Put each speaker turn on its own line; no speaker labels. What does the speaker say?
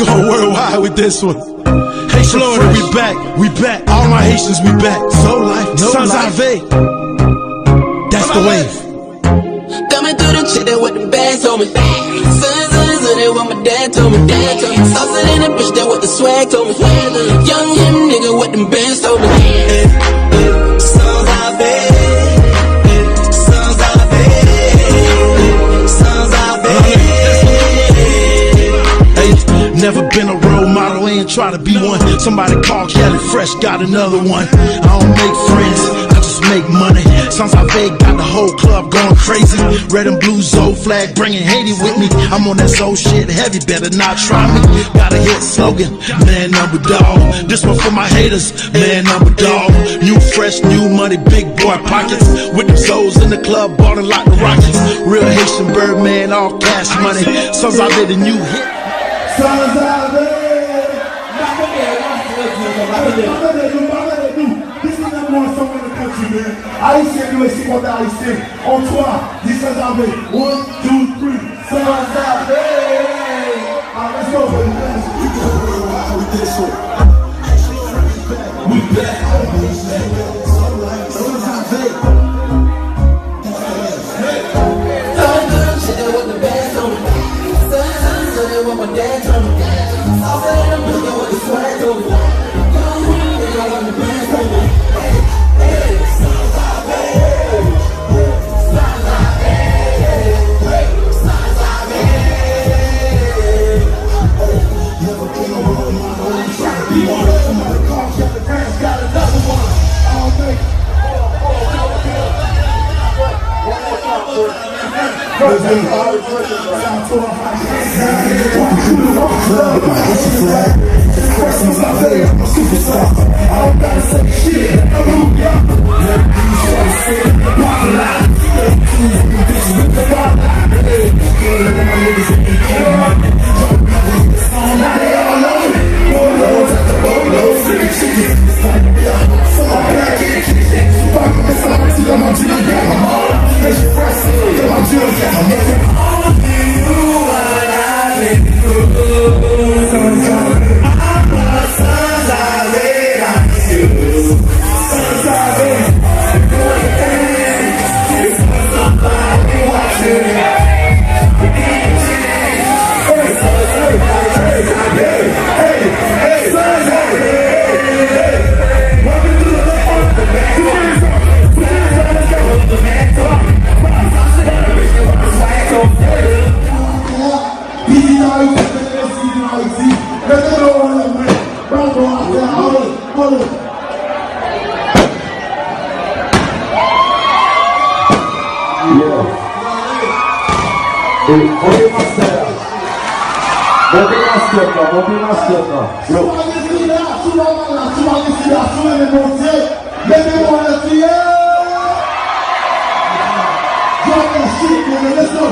going worldwide with this one. Haitian Florida, we back. All my Haitians, we back. So life, no Sons Ave. That's the wave.
Coming through the shit that what the bags told me. Sons, that what my dad told me. Sauce in the bitch, that what the swag told me. Young him nigga, what them bands told me. Sons Ave. Sons Ave. Sons Ave.
Hey, never been a role model, ain't try to be one. Somebody call Kelly Fresh, got another one. I don't make friends, I just make money. Sons Ave got the whole club going crazy. Red and blue Zoe flag, bringing Haiti with me. I'm on that soul shit heavy, better not try me. Got a hit slogan, man number dog. This one for my haters, man number dog. New fresh, new money, big boy pockets. With them souls in the club, ballin' like the Rockets. Real Haitian Birdman, all cash money. Sons Ave the new hit.
Sons Ave. Haïtien, nous ici contre Haïtien. En toi, dis Sons Ave. 1, 2, 3. Sons Ave. Let's go, baby. We back. Sons Ave.
Shit, that what the bands told me. Sons, that what my dad told me. Sauce in the bitch, that what the swag told me. Young nigga, what the bands told me.
Drop that shit, nigga. Let's go.